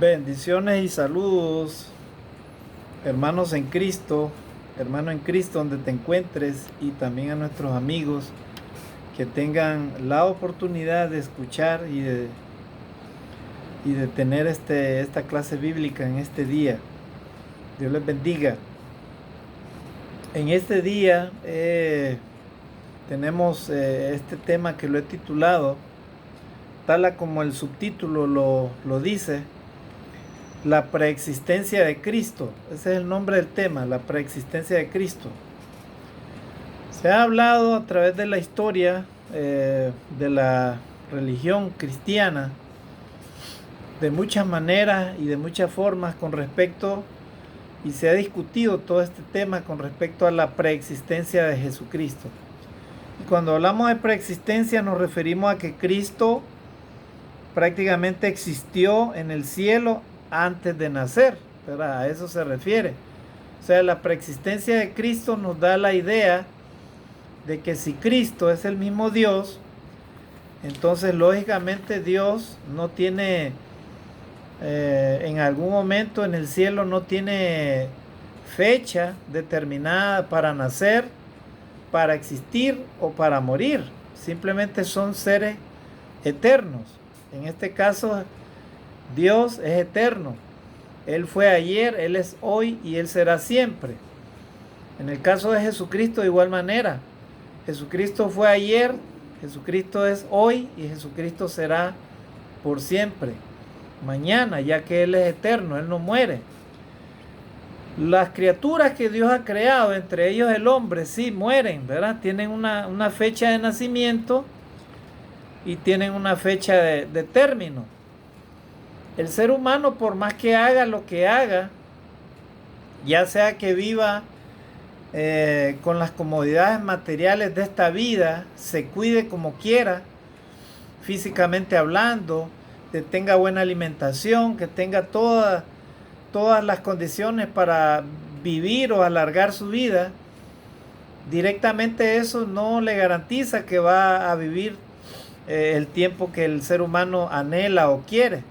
Bendiciones y saludos, hermanos en Cristo, hermano en Cristo donde te encuentres, y también a nuestros amigos que tengan la oportunidad de escuchar y de tener esta clase bíblica en este día. Dios les bendiga. En este día tenemos este tema que lo he titulado, tal como el subtítulo lo dice, la preexistencia de Cristo. Ese es el nombre del tema, la preexistencia de Cristo. Se ha hablado a través de la historia de la religión cristiana de muchas maneras y de muchas formas con respecto, y se ha discutido todo este tema con respecto a la preexistencia de Jesucristo. Y cuando hablamos de preexistencia nos referimos a que Cristo prácticamente existió en el cielo antes de nacer, ¿verdad? A eso se refiere. O sea, la preexistencia de Cristo nos da la idea de que si Cristo es el mismo Dios, entonces lógicamente Dios no tiene, en algún momento en el cielo no tiene fecha determinada para nacer, para existir o para morir. Simplemente son seres eternos. En este caso, Dios es eterno. Él fue ayer, Él es hoy y Él será siempre. En el caso de Jesucristo, de igual manera. Jesucristo fue ayer, Jesucristo es hoy y Jesucristo será por siempre. Mañana, ya que Él es eterno, Él no muere. Las criaturas que Dios ha creado, entre ellos el hombre, sí mueren, ¿verdad? Tienen una fecha de nacimiento y tienen una fecha de término. El ser humano, por más que haga lo que haga, ya sea que viva con las comodidades materiales de esta vida, se cuide como quiera, físicamente hablando, que tenga buena alimentación, que tenga todas las condiciones para vivir o alargar su vida, directamente eso no le garantiza que va a vivir el tiempo que el ser humano anhela o quiere,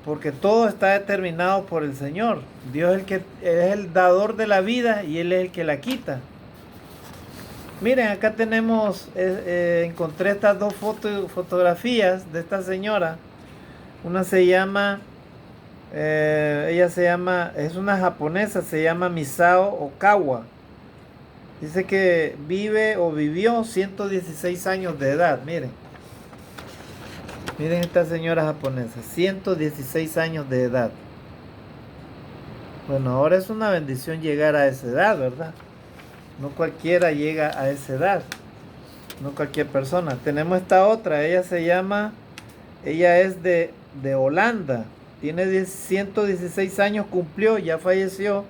porque todo está determinado por el Señor. Dios es el que es el dador de la vida y Él es el que la quita. Miren, acá tenemos, encontré estas dos fotografías de esta señora. Una se llama, es una japonesa, se llama Misao Okawa. Dice que vive o vivió 116 años de edad, miren. Miren esta señora japonesa, 116 años de edad. Bueno, ahora es una bendición llegar a esa edad, ¿verdad? No cualquiera llega a esa edad. No cualquier persona. Tenemos esta otra, ella es de Holanda. Tiene 116 años, cumplió, ya falleció.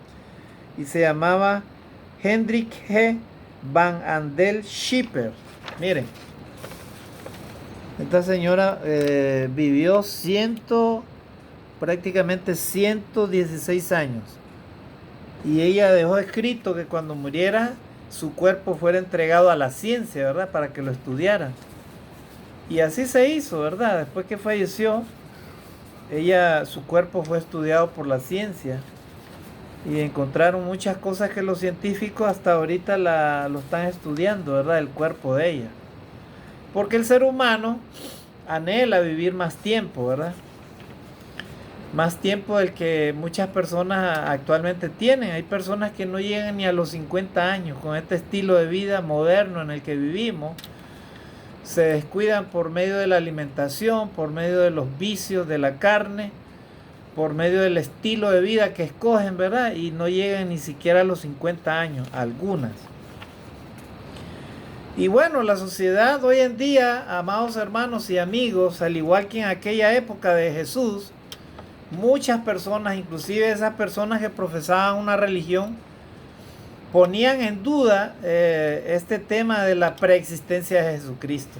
Y se llamaba Hendrik G. Van Andel Schipper. Miren. Esta señora vivió prácticamente 116 años. Y ella dejó escrito que cuando muriera su cuerpo fuera entregado a la ciencia, ¿verdad? Para que lo estudiaran. Y así se hizo, ¿verdad? Después que falleció, su cuerpo fue estudiado por la ciencia. Y encontraron muchas cosas que los científicos hasta ahorita lo están estudiando, ¿verdad? El cuerpo de ella. Porque el ser humano anhela vivir más tiempo, ¿verdad? Más tiempo del que muchas personas actualmente tienen. Hay personas que no llegan ni a los 50 años con este estilo de vida moderno en el que vivimos. Se descuidan por medio de la alimentación, por medio de los vicios de la carne, por medio del estilo de vida que escogen, ¿verdad? Y no llegan ni siquiera a los 50 años, algunas. Y bueno, la sociedad hoy en día, amados hermanos y amigos, al igual que en aquella época de Jesús, muchas personas, inclusive esas personas que profesaban una religión, ponían en duda este tema de la preexistencia de Jesucristo.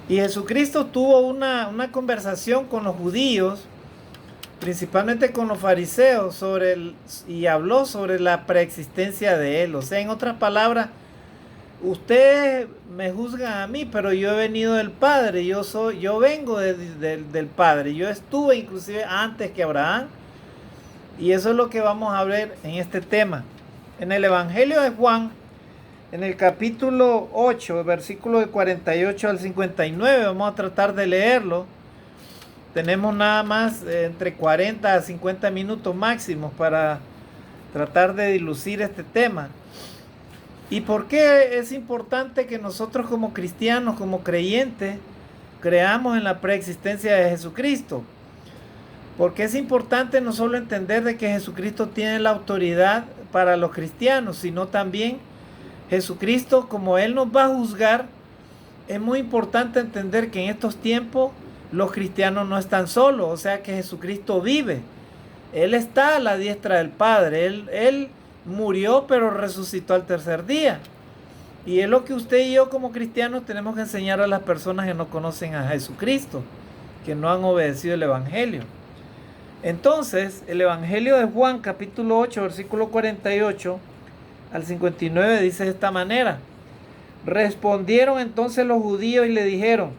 Y Jesucristo tuvo una conversación con los judíos, principalmente con los fariseos, y habló sobre la preexistencia de Él. O sea, en otras palabras, ustedes me juzgan a mí, pero yo he venido del Padre, yo vengo del Padre, yo estuve inclusive antes que Abraham, y eso es lo que vamos a ver en este tema. En el Evangelio de Juan, en el capítulo 8, versículo de 48 al 59, vamos a tratar de leerlo. Tenemos nada más entre 40 a 50 minutos máximos para tratar de dilucir este tema. ¿Y por qué es importante que nosotros como cristianos, como creyentes, creamos en la preexistencia de Jesucristo? Porque es importante no solo entender de que Jesucristo tiene la autoridad para los cristianos, sino también Jesucristo, como Él nos va a juzgar, es muy importante entender que en estos tiempos los cristianos no están solos, o sea que Jesucristo vive. Él está a la diestra del Padre, Él murió pero resucitó al tercer día. Y es lo que usted y yo como cristianos tenemos que enseñar a las personas que no conocen a Jesucristo, que no han obedecido el Evangelio. Entonces, el Evangelio de Juan, capítulo 8, versículo 48 al 59, dice de esta manera: respondieron entonces los judíos y le dijeron: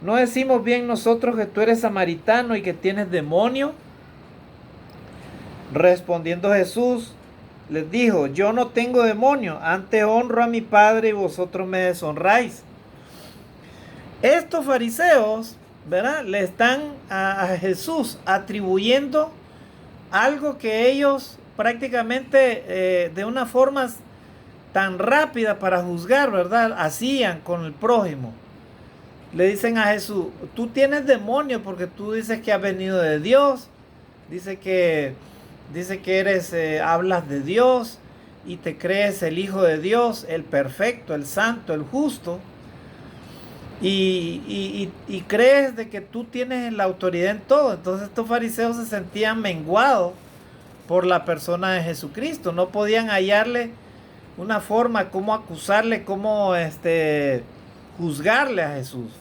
¿no decimos bien nosotros que tú eres samaritano y que tienes demonio? Respondiendo Jesús les dijo: yo no tengo demonio, antes honro a mi Padre y vosotros me deshonráis. Estos fariseos, ¿verdad?, le están a Jesús atribuyendo algo que ellos prácticamente de una forma tan rápida para juzgar, ¿verdad?, hacían con el prójimo. Le dicen a Jesús: tú tienes demonio porque tú dices que has venido de Dios, dice que eres, hablas de Dios y te crees el Hijo de Dios, el perfecto, el santo, el justo. Y crees de que tú tienes la autoridad en todo. Entonces estos fariseos se sentían menguados por la persona de Jesucristo. No podían hallarle una forma como acusarle, como juzgarle a Jesús.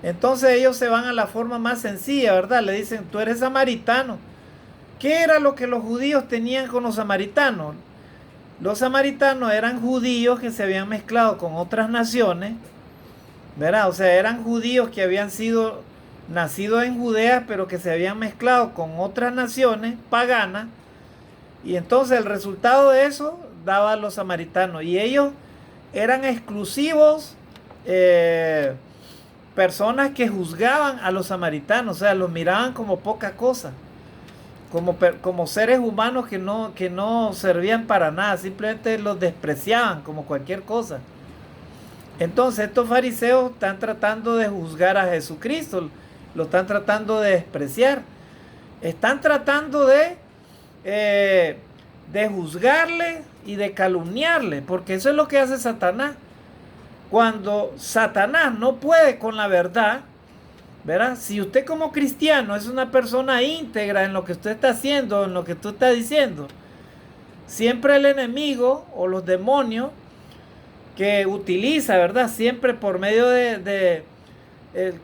Entonces ellos se van a la forma más sencilla, ¿verdad? Le dicen: tú eres samaritano. ¿Qué era lo que los judíos tenían con los samaritanos? Los samaritanos eran judíos que se habían mezclado con otras naciones, ¿verdad? O sea, eran judíos que habían sido nacidos en Judea, pero que se habían mezclado con otras naciones paganas. Y entonces el resultado de eso daba a los samaritanos. Y ellos eran exclusivos personas que juzgaban a los samaritanos. O sea, los miraban como poca cosa. Como seres humanos que no servían para nada. Simplemente los despreciaban como cualquier cosa. Entonces estos fariseos están tratando de juzgar a Jesucristo, lo están tratando de despreciar, están tratando de juzgarle y de calumniarle, porque eso es lo que hace Satanás. Cuando Satanás no puede con la verdad, ¿verdad? Si usted como cristiano es una persona íntegra en lo que usted está haciendo, en lo que tú estás diciendo, siempre el enemigo o los demonios que utiliza, ¿verdad? Siempre por medio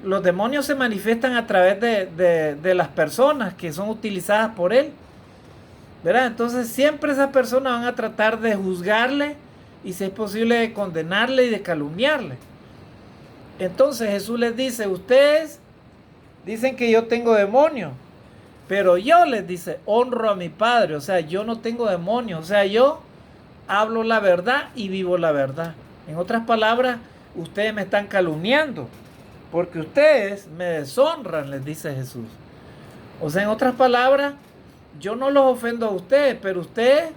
los demonios se manifiestan a través de las personas que son utilizadas por él, ¿verdad? Entonces siempre esas personas van a tratar de juzgarle y, si es posible, de condenarle y de calumniarle. Entonces Jesús les dice: ustedes dicen que yo tengo demonio, pero yo, les dice, honro a mi Padre. O sea, yo no tengo demonio. O sea, yo hablo la verdad y vivo la verdad. En otras palabras, ustedes me están calumniando porque ustedes me deshonran, les dice Jesús. O sea, en otras palabras, yo no los ofendo a ustedes, pero ustedes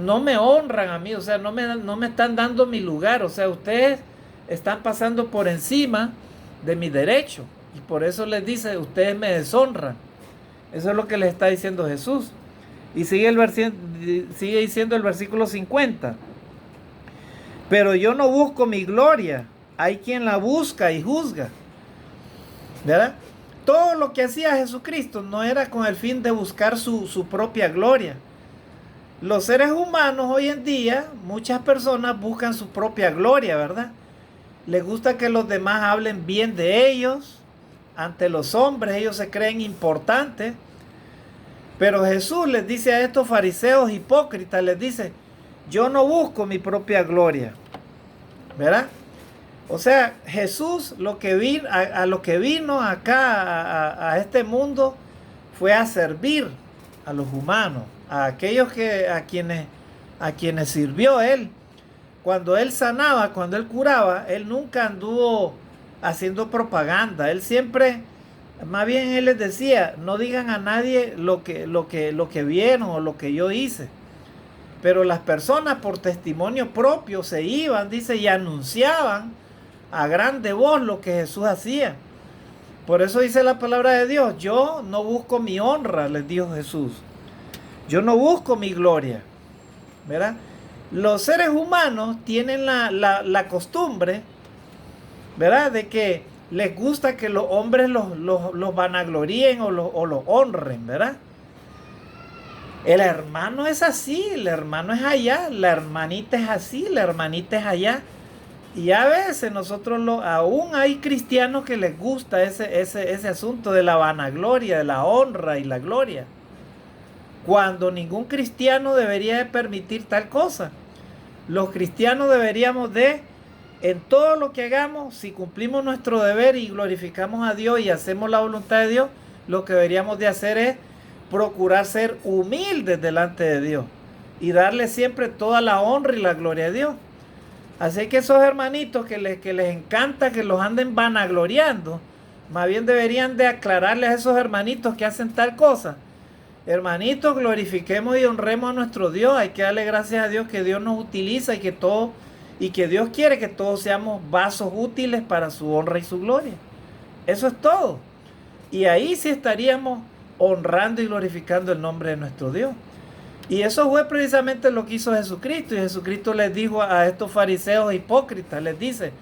no me honran a mí. O sea, no me están dando mi lugar. O sea, ustedes están pasando por encima de mi derecho. Y por eso les dice: ustedes me deshonran. Eso es lo que les está diciendo Jesús. Y sigue diciendo el versículo 50. Pero yo no busco mi gloria. Hay quien la busca y juzga. ¿Verdad? Todo lo que hacía Jesucristo no era con el fin de buscar su propia gloria. Los seres humanos hoy en día, muchas personas buscan su propia gloria, ¿verdad? Les gusta que los demás hablen bien de ellos ante los hombres. Ellos se creen importantes. Pero Jesús les dice a estos fariseos hipócritas, les dice: yo no busco mi propia gloria, ¿verdad? O sea, Jesús a lo que vino acá a este mundo fue a servir a los humanos, a aquellos a quienes sirvió él. Cuando él sanaba, cuando él curaba, él nunca anduvo haciendo propaganda. Él siempre, más bien él les decía, no digan a nadie lo que vieron o lo que yo hice. Pero las personas por testimonio propio se iban, dice, y anunciaban a grande voz lo que Jesús hacía. Por eso dice la palabra de Dios, yo no busco mi honra, les dijo Jesús. Yo no busco mi gloria, ¿verdad? Los seres humanos tienen la costumbre, ¿verdad? De que les gusta que los hombres los vanagloríen o los honren, ¿verdad? El hermano es así, el hermano es allá, la hermanita es así, la hermanita es allá. Y a veces aún hay cristianos que les gusta ese asunto de la vanagloria, de la honra y la gloria. Cuando ningún cristiano debería de permitir tal cosa. Los cristianos deberíamos en todo lo que hagamos, si cumplimos nuestro deber y glorificamos a Dios y hacemos la voluntad de Dios, lo que deberíamos de hacer es procurar ser humildes delante de Dios y darle siempre toda la honra y la gloria a Dios. Así que esos hermanitos que les encanta que los anden vanagloriando, más bien deberían de aclararles a esos hermanitos que hacen tal cosa. Hermanitos, glorifiquemos y honremos a nuestro Dios. Hay que darle gracias a Dios que Dios nos utiliza y que Dios quiere que todos seamos vasos útiles para su honra y su gloria. Eso es todo. Y ahí sí estaríamos honrando y glorificando el nombre de nuestro Dios. Y eso fue precisamente lo que hizo Jesucristo. Y Jesucristo les dijo a estos fariseos hipócritas, les dice,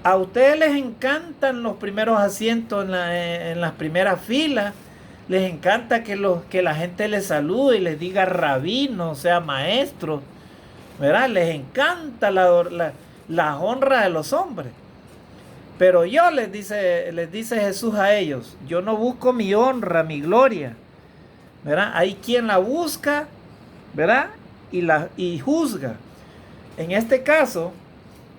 a ustedes les encantan los primeros asientos en las primeras filas. Les encanta que la gente les salude y les diga rabino, o sea, maestro, ¿verdad? Les encanta la honra de los hombres. Pero yo les dice Jesús a ellos, yo no busco mi honra, mi gloria, ¿verdad? Hay quien la busca, ¿verdad? Y juzga. En este caso,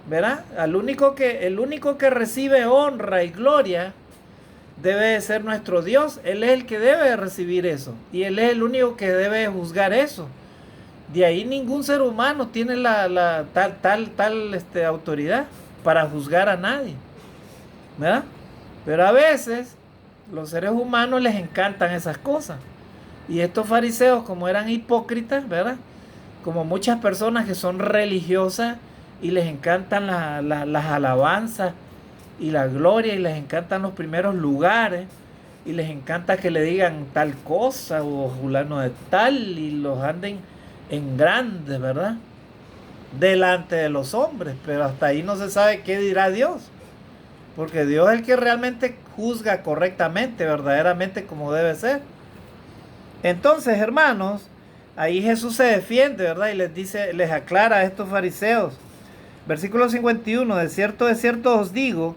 ¿verdad? El único que recibe honra y gloria debe de ser nuestro Dios. Él es el que debe de recibir eso. Y Él es el único que debe de juzgar eso. De ahí ningún ser humano tiene tal autoridad para juzgar a nadie, ¿verdad? Pero a veces los seres humanos les encantan esas cosas. Y estos fariseos, como eran hipócritas, ¿verdad? Como muchas personas que son religiosas y les encantan las alabanzas y la gloria y les encantan los primeros lugares y les encanta que le digan tal cosa o fulano de tal y los anden en grande, ¿verdad? Delante de los hombres, pero hasta ahí no se sabe qué dirá Dios, porque Dios es el que realmente juzga correctamente, verdaderamente como debe ser. Entonces, hermanos, ahí Jesús se defiende, ¿verdad? Y les aclara a estos fariseos. Versículo 51, de cierto os digo,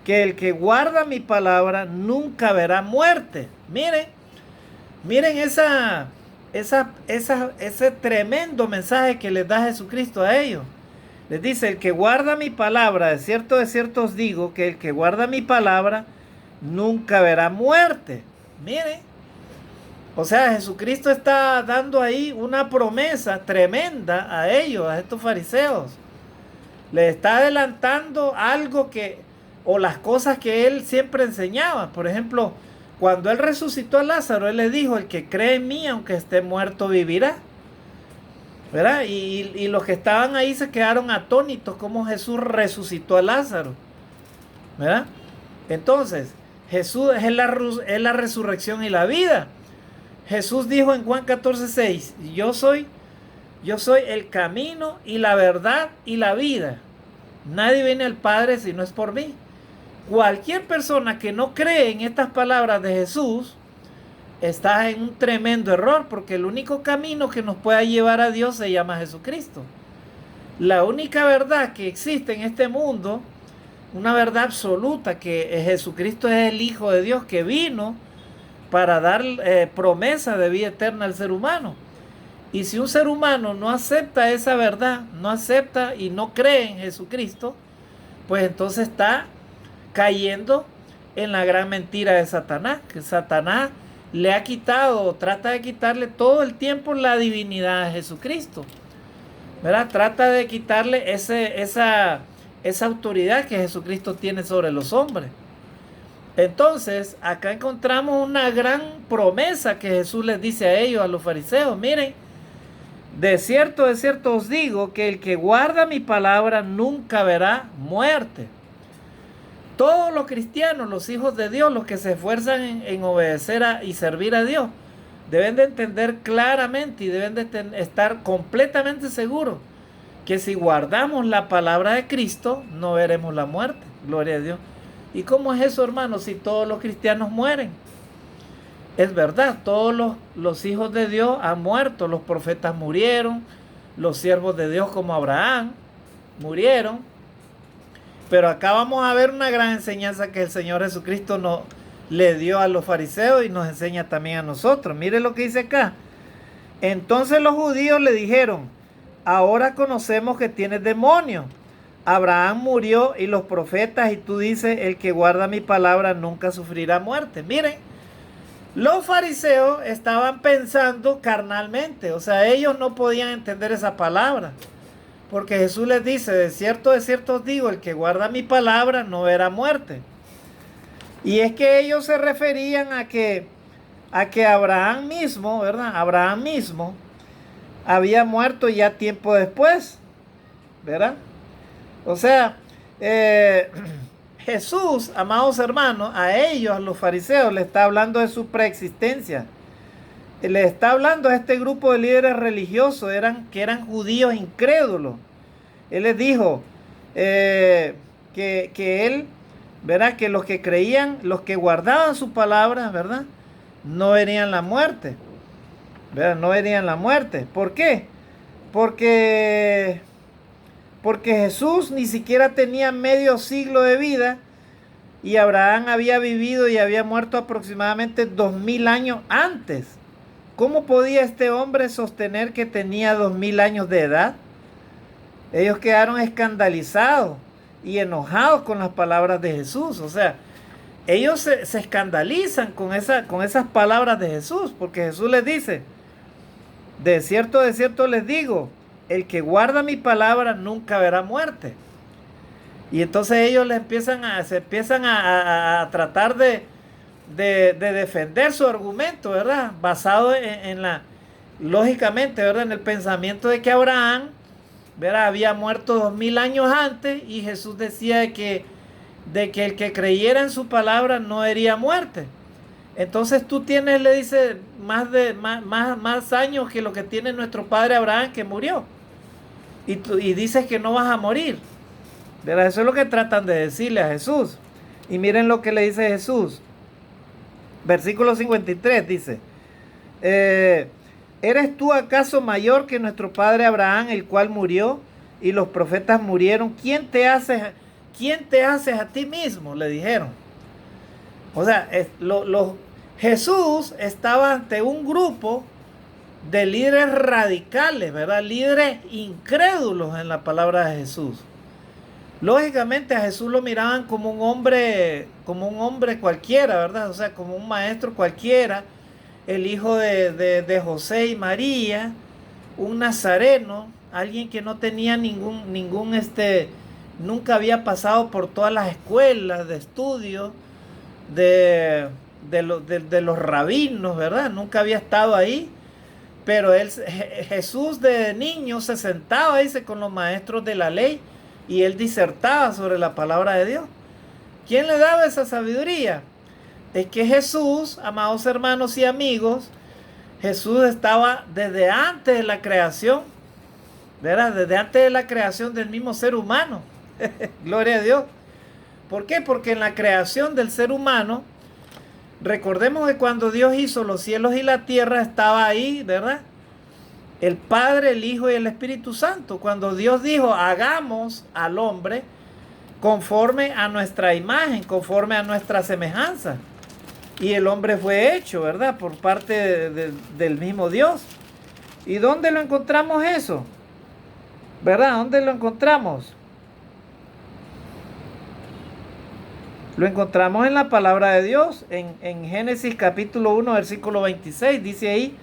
que el que guarda mi palabra nunca verá muerte. Miren ese tremendo mensaje que les da Jesucristo a ellos. Les dice, el que guarda mi palabra, de cierto os digo, que el que guarda mi palabra nunca verá muerte. Miren. O sea, Jesucristo está dando ahí una promesa tremenda a ellos, a estos fariseos. Les está adelantando algo o las cosas que él siempre enseñaba. Por ejemplo, cuando él resucitó a Lázaro, él le dijo, el que cree en mí, aunque esté muerto, vivirá. ¿Verdad? Y los que estaban ahí se quedaron atónitos como Jesús resucitó a Lázaro. ¿Verdad? Entonces, Jesús es la resurrección y la vida. Jesús dijo en Juan 14:6, yo soy el camino y la verdad y la vida. Nadie viene al Padre si no es por mí. Cualquier persona que no cree en estas palabras de Jesús está en un tremendo error, porque el único camino que nos pueda llevar a Dios se llama Jesucristo. La única verdad que existe en este mundo, una verdad absoluta, que Jesucristo es el Hijo de Dios que vino para dar promesa de vida eterna al ser humano. Y si un ser humano no acepta esa verdad, no acepta y no cree en Jesucristo, pues entonces está cayendo en la gran mentira de Satanás, que Satanás le ha quitado, trata de quitarle todo el tiempo la divinidad a Jesucristo, ¿verdad? Trata de quitarle esa autoridad que Jesucristo tiene sobre los hombres. Entonces, acá encontramos una gran promesa que Jesús les dice a ellos, a los fariseos. Miren, de cierto os digo que el que guarda mi palabra nunca verá muerte. Todos los cristianos, los hijos de Dios, los que se esfuerzan en obedecer y servir a Dios, deben de entender claramente y deben de estar completamente seguros que si guardamos la palabra de Cristo, no veremos la muerte. Gloria a Dios. ¿Y cómo es eso, hermano, si todos los cristianos mueren? Es verdad, todos los hijos de Dios han muerto, los profetas murieron, los siervos de Dios como Abraham murieron. Pero acá vamos a ver una gran enseñanza que el Señor Jesucristo le dio a los fariseos y nos enseña también a nosotros. Mire lo que dice acá. Entonces los judíos le dijeron, ahora conocemos que tienes demonio. Abraham murió y los profetas, y tú dices, el que guarda mi palabra nunca sufrirá muerte. Miren, los fariseos estaban pensando carnalmente, o sea, ellos no podían entender esa palabra. Porque Jesús les dice, de cierto os digo, el que guarda mi palabra no verá muerte. Y es que ellos se referían a que Abraham mismo, ¿verdad? Abraham mismo había muerto ya tiempo después, ¿verdad? O sea, Jesús, amados hermanos, a ellos, a los fariseos, le está hablando de su preexistencia. Le está hablando a este grupo de líderes religiosos que eran judíos incrédulos. Él les dijo que él, ¿verdad? Que los que creían, los que guardaban su palabra, ¿verdad? No verían la muerte, ¿verdad? No verían la muerte. ¿Por qué? Porque Jesús ni siquiera tenía medio siglo de vida y Abraham había vivido y había muerto aproximadamente 2000 años antes. ¿Cómo podía este hombre sostener que tenía 2000 años de edad? Ellos quedaron escandalizados y enojados con las palabras de Jesús. O sea, ellos se escandalizan con esas palabras de Jesús, porque Jesús les dice, de cierto les digo, el que guarda mi palabra nunca verá muerte. Y entonces ellos se empiezan a tratar de defender su argumento, ¿verdad? Basado lógicamente, ¿verdad? En el pensamiento de que Abraham, ¿verdad? Había muerto 2000 años antes y Jesús decía de que el que creyera en su palabra no vería muerte. Entonces tú tienes, le dice, más años que lo que tiene nuestro padre Abraham, que murió. Y dices que no vas a morir. ¿Verdad? Eso es lo que tratan de decirle a Jesús. Y miren lo que le dice Jesús. Versículo 53 dice, ¿eres tú acaso mayor que nuestro padre Abraham, el cual murió y los profetas murieron? ¿Quién te haces a ti mismo? Le dijeron. O sea, Jesús estaba ante un grupo de líderes radicales, ¿verdad? Líderes incrédulos en la palabra de Jesús. Lógicamente a Jesús lo miraban como un hombre cualquiera, ¿verdad? O sea, como un maestro cualquiera, el hijo de José y María, un nazareno, alguien que no tenía nunca había pasado por todas las escuelas de estudio de los rabinos, ¿verdad? Nunca había estado ahí, pero Jesús de niño se sentaba, dice, con los maestros de la ley y él disertaba sobre la palabra de Dios. ¿Quién le daba esa sabiduría? Es que Jesús, amados hermanos y amigos, Jesús estaba desde antes de la creación, ¿verdad? Desde antes de la creación del mismo ser humano. Gloria a Dios. ¿Por qué? Porque en la creación del ser humano, recordemos que cuando Dios hizo los cielos y la tierra, estaba ahí, ¿verdad? El Padre, el Hijo y el Espíritu Santo. Cuando Dios dijo, hagamos al hombre conforme a nuestra imagen, conforme a nuestra semejanza. Y el hombre fue hecho, ¿verdad? Por parte del mismo Dios. ¿Y dónde lo encontramos eso? ¿Verdad? ¿Dónde lo encontramos? Lo encontramos en la palabra de Dios, en Génesis capítulo 1, versículo 26, dice ahí: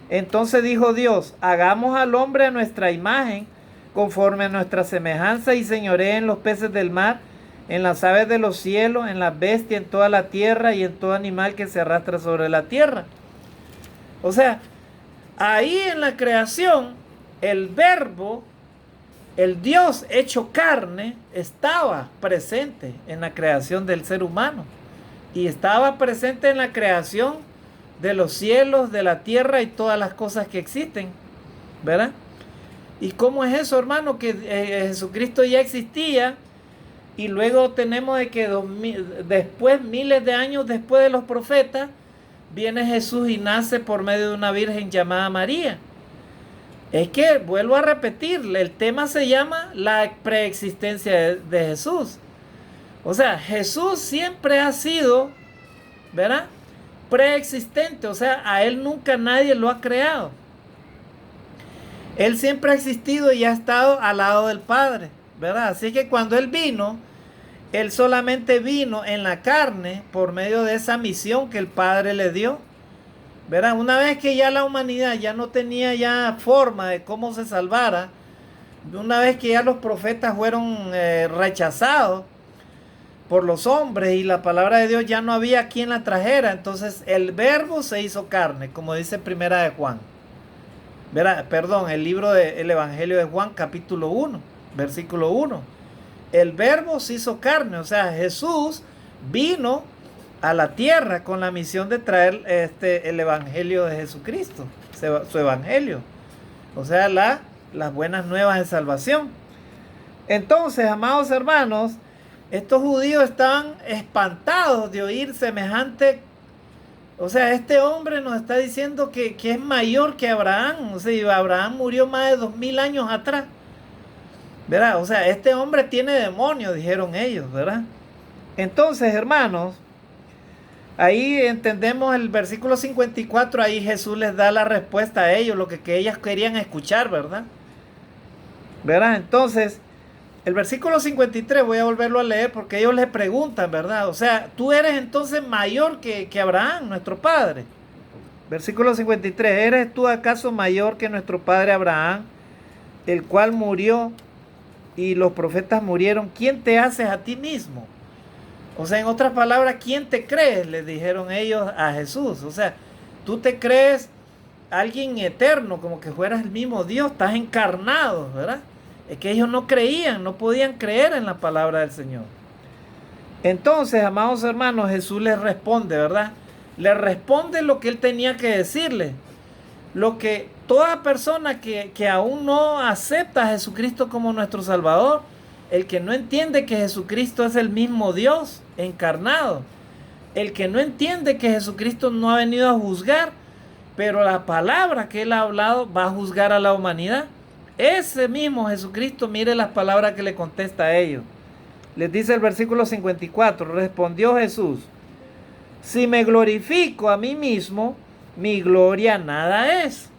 entonces dijo Dios, hagamos al hombre a nuestra imagen, conforme a nuestra semejanza, y señoree en los peces del mar, en las aves de los cielos, en las bestias, en toda la tierra y en todo animal que se arrastra sobre la tierra. O sea, ahí en la creación, el verbo, el Dios hecho carne, estaba presente en la creación del ser humano. Y estaba presente en la creación de los cielos, de la tierra y todas las cosas que existen, ¿verdad? ¿Y cómo es eso, hermano? Que Jesucristo ya existía y luego tenemos de que después, miles de años después de los profetas, viene Jesús y nace por medio de una virgen llamada María. Es que, vuelvo a repetirle, el tema se llama la preexistencia de Jesús. O sea, Jesús siempre ha sido, ¿verdad?, preexistente. O sea, a Él nunca nadie lo ha creado. Él siempre ha existido y ha estado al lado del Padre, ¿verdad? Así que cuando Él vino, Él solamente vino en la carne por medio de esa misión que el Padre le dio, ¿verdad? Una vez que ya la humanidad ya no tenía ya forma de cómo se salvara, una vez que ya los profetas fueron rechazados por los hombres y la palabra de Dios ya no había quien la trajera, entonces el verbo se hizo carne, como dice Primera de Juan, ¿verdad? Perdón, el libro del Evangelio de Juan, capítulo 1, versículo 1. El verbo se hizo carne, o sea, Jesús vino a la tierra con la misión de traer el evangelio de Jesucristo, su evangelio, o sea, las buenas nuevas de salvación. Entonces, amados hermanos, estos judíos estaban espantados de oír semejante, o sea, este hombre nos está diciendo que es mayor que Abraham. O sea, Abraham murió más de 2000 años atrás, ¿verdad? O sea, este hombre tiene demonios, dijeron ellos, ¿verdad? Entonces, hermanos, ahí entendemos el versículo 54, ahí Jesús les da la respuesta a ellos, lo que ellas querían escuchar, ¿verdad? ¿Verdad? Entonces, el versículo 53, voy a volverlo a leer porque ellos le preguntan, ¿verdad? O sea, tú eres entonces mayor que Abraham, nuestro padre. Versículo 53, ¿eres tú acaso mayor que nuestro padre Abraham, el cual murió y los profetas murieron? ¿Quién te haces a ti mismo? O sea, en otras palabras, ¿quién te crees?, le dijeron ellos a Jesús. O sea, tú te crees alguien eterno, como que fueras el mismo Dios, estás encarnado, ¿verdad? Es que ellos no creían, no podían creer en la palabra del Señor. Entonces, amados hermanos, Jesús les responde, ¿verdad? Le responde lo que Él tenía que decirle. Lo que toda persona que aún no acepta a Jesucristo como nuestro Salvador, el que no entiende que Jesucristo es el mismo Dios encarnado, el que no entiende que Jesucristo no ha venido a juzgar, pero la palabra que Él ha hablado va a juzgar a la humanidad. Ese mismo Jesucristo, mire las palabras que le contesta a ellos. Les dice el versículo 54, respondió Jesús: si me glorifico a mí mismo, mi gloria nada es.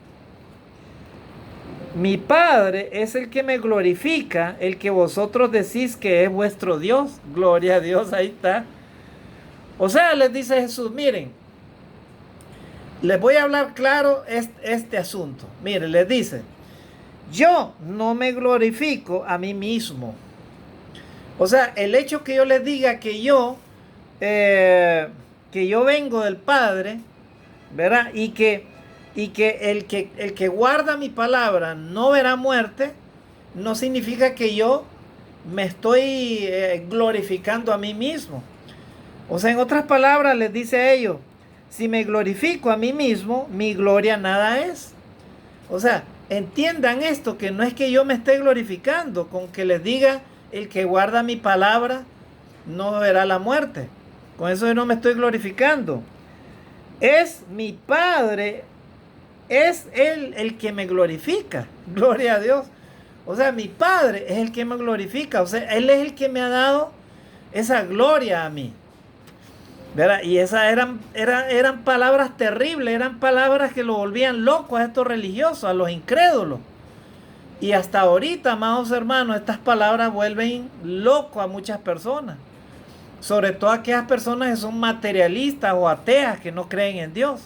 Mi Padre es el que me glorifica, el que vosotros decís que es vuestro Dios. Gloria a Dios, ahí está. O sea, les dice Jesús, miren, les voy a hablar claro este asunto. Miren, les dice, yo no me glorifico a mí mismo. O sea, el hecho que yo les diga que yo vengo del Padre, ¿verdad? Y que el que guarda mi palabra no verá muerte, no significa que yo me estoy glorificando a mí mismo. O sea, en otras palabras, les dice a ellos, si me glorifico a mí mismo, mi gloria nada es. O sea, entiendan esto, que no es que yo me esté glorificando, con que les diga, el que guarda mi palabra no verá la muerte. Con eso yo no me estoy glorificando. Es mi Padre, es Él el que me glorifica. Gloria a Dios. O sea, mi Padre es el que me glorifica. O sea, Él es el que me ha dado esa gloria a mí, ¿verdad? Y esas eran palabras terribles, eran palabras que lo volvían loco a estos religiosos, a los incrédulos. Y hasta ahorita, amados hermanos, estas palabras vuelven loco a muchas personas. Sobre todo aquellas personas que son materialistas o ateas, que no creen en Dios.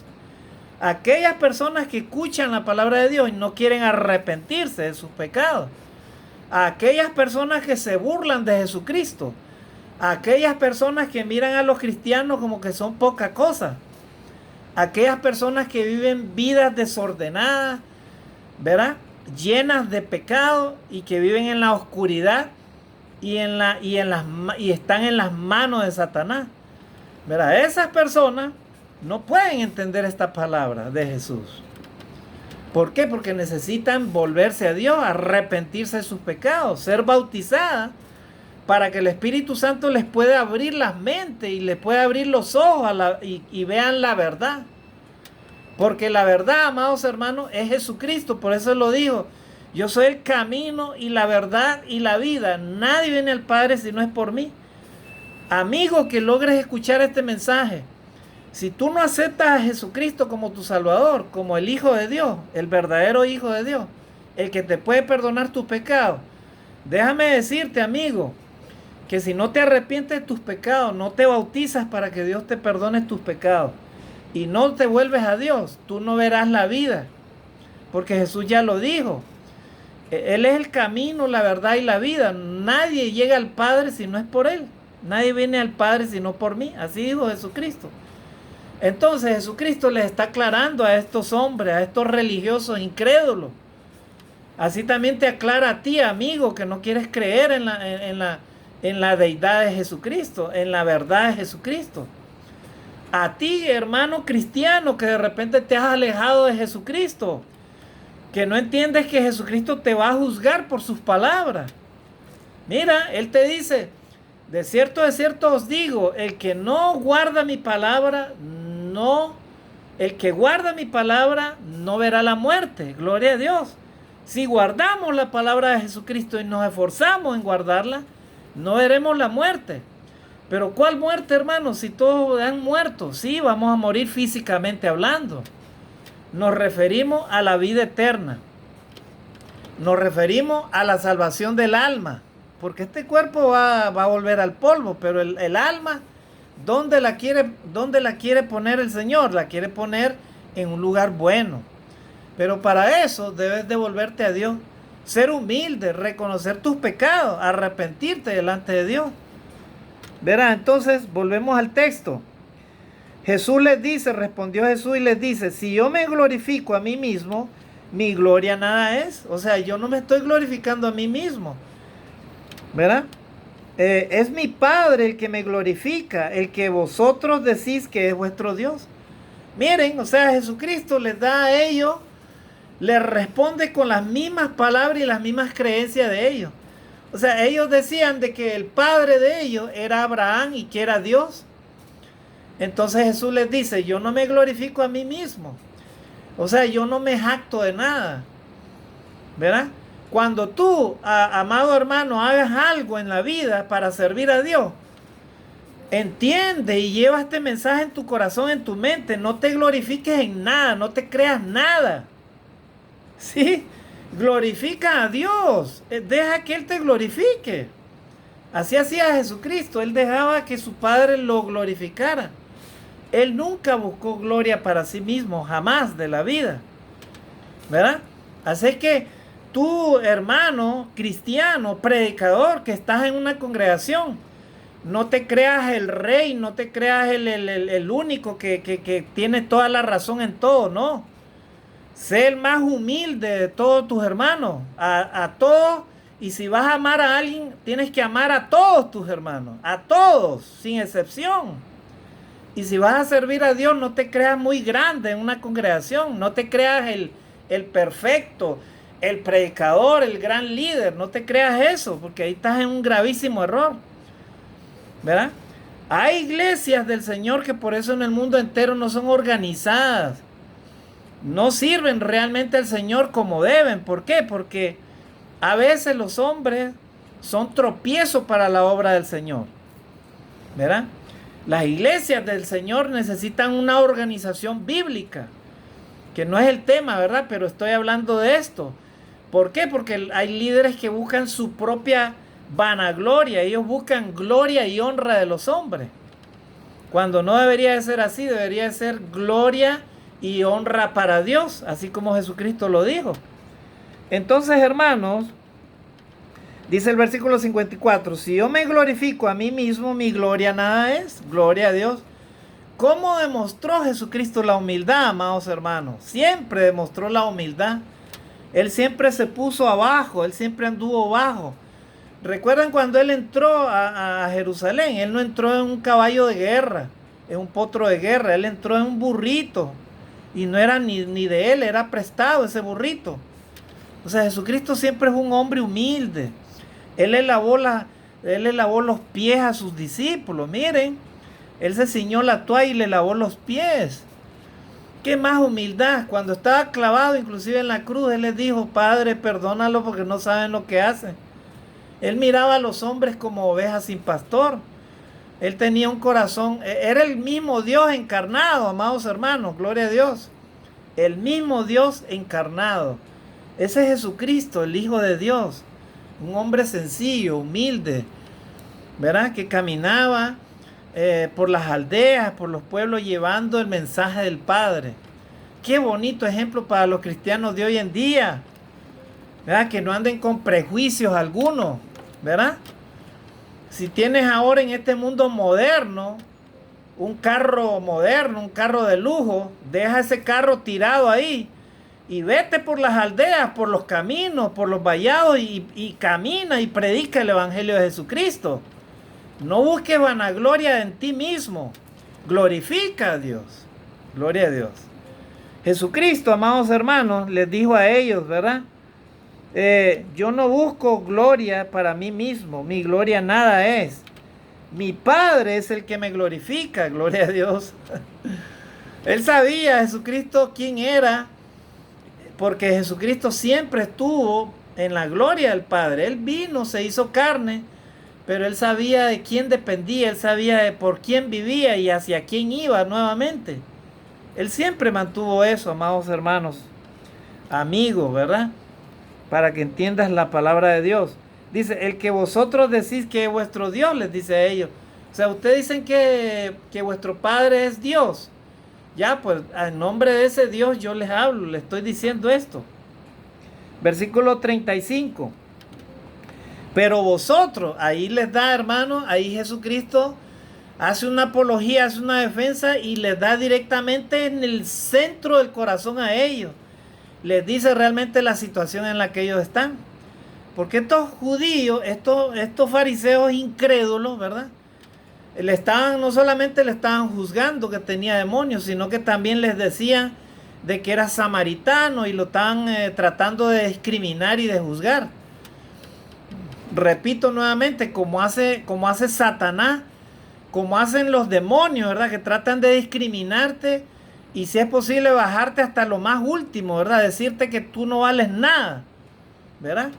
Aquellas personas que escuchan la palabra de Dios y no quieren arrepentirse de sus pecados. Aquellas personas que se burlan de Jesucristo. Aquellas personas que miran a los cristianos como que son poca cosa. Aquellas personas que viven vidas desordenadas, ¿verdad? Llenas de pecado y que viven en la oscuridad y están en las manos de Satanás. ¿Verdad? Esas personas no pueden entender esta palabra de Jesús. ¿Por qué? Porque necesitan volverse a Dios, arrepentirse de sus pecados, ser bautizadas para que el Espíritu Santo les pueda abrir las mentes y les pueda abrir los ojos y vean la verdad. Porque la verdad, amados hermanos, es Jesucristo. Por eso lo dijo: yo soy el camino y la verdad y la vida. Nadie viene al Padre si no es por mí. Amigo, que logres escuchar este mensaje. Si tú no aceptas a Jesucristo como tu Salvador, como el Hijo de Dios, el verdadero Hijo de Dios, el que te puede perdonar tus pecados, déjame decirte, amigo, que si no te arrepientes de tus pecados, no te bautizas para que Dios te perdone tus pecados y no te vuelves a Dios, tú no verás la vida. Porque Jesús ya lo dijo. Él es el camino, la verdad y la vida. Nadie llega al Padre si no es por Él. Nadie viene al Padre si no por mí. Así dijo Jesucristo. Entonces Jesucristo les está aclarando a estos hombres, a estos religiosos incrédulos. Así también te aclara a ti, amigo, que no quieres creer en la deidad de Jesucristo, en la verdad de Jesucristo. A ti, hermano cristiano, que de repente te has alejado de Jesucristo, que no entiendes que Jesucristo te va a juzgar por sus palabras. Mira, Él te dice: de cierto os digo, el que guarda mi palabra no verá la muerte. Gloria a Dios. Si guardamos la palabra de Jesucristo y nos esforzamos en guardarla, no veremos la muerte. Pero ¿cuál muerte, hermanos? Si todos han muerto, sí, vamos a morir físicamente hablando. Nos referimos a la vida eterna. Nos referimos a la salvación del alma. Porque este cuerpo va a volver al polvo, pero el alma, ¿dónde la quiere poner el Señor? La quiere poner en un lugar bueno. Pero para eso debes de volverte a Dios. Ser humilde, reconocer tus pecados, arrepentirte delante de Dios. Verá, entonces volvemos al texto. Respondió Jesús y les dice: si yo me glorifico a mí mismo, mi gloria nada es. O sea, yo no me estoy glorificando a mí mismo. ¿Verdad? Es mi Padre el que me glorifica, el que vosotros decís que es vuestro Dios. Miren, o sea, Jesucristo les da a ellos, les responde con las mismas palabras y las mismas creencias de ellos. O sea, ellos decían de que el padre de ellos era Abraham y que era Dios. Entonces Jesús les dice: yo no me glorifico a mí mismo. O sea, yo no me jacto de nada. ¿Verdad? Cuando tú, amado hermano, hagas algo en la vida para servir a Dios, entiende y lleva este mensaje en tu corazón, en tu mente. No te glorifiques en nada, no te creas nada. ¿Sí? Glorifica a Dios, deja que Él te glorifique. Así hacía Jesucristo, Él dejaba que su Padre lo glorificara. Él nunca buscó gloria para sí mismo, jamás de la vida. ¿Verdad? Así que tú, hermano cristiano, predicador, que estás en una congregación, no te creas el rey, no te creas el único que tiene toda la razón en todo, no. Sé el más humilde de todos tus hermanos, a todos, y si vas a amar a alguien, tienes que amar a todos tus hermanos, a todos, sin excepción. Y si vas a servir a Dios, no te creas muy grande en una congregación, no te creas el perfecto, el predicador, el gran líder, no te creas eso, porque ahí estás en un gravísimo error. ¿Verdad? Hay iglesias del Señor que por eso en el mundo entero no son organizadas. No sirven realmente al Señor como deben. ¿Por qué? Porque a veces los hombres son tropiezos para la obra del Señor. ¿Verdad? Las iglesias del Señor necesitan una organización bíblica, que no es el tema, ¿verdad? Pero estoy hablando de esto. ¿Por qué? Porque hay líderes que buscan su propia vanagloria. Ellos buscan gloria y honra de los hombres. Cuando no debería de ser así, debería de ser gloria y honra para Dios, así como Jesucristo lo dijo. Entonces, hermanos, dice el versículo 54, si yo me glorifico a mí mismo, mi gloria nada es, gloria a Dios. ¿Cómo demostró Jesucristo la humildad, amados hermanos? Siempre demostró la humildad. Él siempre se puso abajo, él siempre anduvo bajo. ¿Recuerdan cuando él entró a Jerusalén? Él no entró en un caballo de guerra, en un potro de guerra, él entró en un burrito. Y no era ni de él, era prestado ese burrito. O sea, Jesucristo siempre es un hombre humilde. Él le lavó los pies a sus discípulos. Miren, él se ciñó la toalla y le lavó los pies. ¿Qué más humildad? Cuando estaba clavado inclusive en la cruz, él les dijo, Padre, perdónalo porque no saben lo que hacen. Él miraba a los hombres como ovejas sin pastor. Él tenía un corazón, era el mismo Dios encarnado, amados hermanos, gloria a Dios. El mismo Dios encarnado. Ese es Jesucristo, el Hijo de Dios. Un hombre sencillo, humilde, ¿verdad? Que caminaba por las aldeas, por los pueblos, llevando el mensaje del Padre. Qué bonito ejemplo para los cristianos de hoy en día, ¿verdad? Que no anden con prejuicios algunos, ¿verdad? Si tienes ahora en este mundo moderno un carro moderno, un carro de lujo, deja ese carro tirado ahí y vete por las aldeas, por los caminos, por los vallados y camina y predica el Evangelio de Jesucristo. No busques vanagloria en ti mismo, glorifica a Dios, gloria a Dios. Jesucristo, amados hermanos, les dijo a ellos, ¿verdad? Yo no busco gloria para mí mismo, mi gloria nada es. Mi Padre es el que me glorifica, gloria a Dios. Él sabía, Jesucristo, quién era, porque Jesucristo siempre estuvo en la gloria del Padre. Él vino, se hizo carne, pero él sabía de quién dependía, él sabía de por quién vivía y hacia quién iba nuevamente. Él siempre mantuvo eso, amados hermanos, amigos, ¿verdad? Para que entiendas la palabra de Dios. Dice, el que vosotros decís que es vuestro Dios, les dice a ellos. O sea, ustedes dicen que vuestro Padre es Dios. Ya, pues, en nombre de ese Dios yo les hablo, les estoy diciendo esto. Versículo 35. Pero vosotros, ahí les da, hermano, ahí Jesucristo hace una apología, hace una defensa y les da directamente en el centro del corazón a ellos. Les dice realmente la situación en la que ellos están. Porque estos judíos, estos fariseos incrédulos, ¿verdad? No solamente le estaban juzgando que tenía demonios, sino que también les decían de que era samaritano y lo estaban tratando de discriminar y de juzgar. Repito nuevamente, como hace Satanás, como hacen los demonios, ¿verdad? Que tratan de discriminarte y si es posible bajarte hasta lo más último, ¿verdad? Decirte que tú no vales nada, ¿verdad?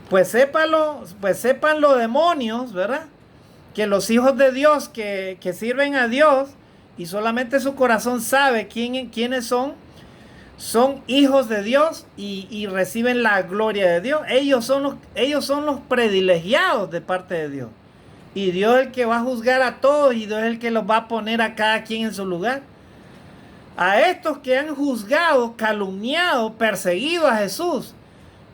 Pues sepan los demonios, ¿verdad? Que los hijos de Dios que sirven a Dios y solamente su corazón sabe quiénes son hijos de Dios y reciben la gloria de Dios. Ellos son los privilegiados de parte de Dios. Y Dios es el que va a juzgar a todos y Dios es el que los va a poner a cada quien en su lugar. A estos que han juzgado, calumniado, perseguido a Jesús,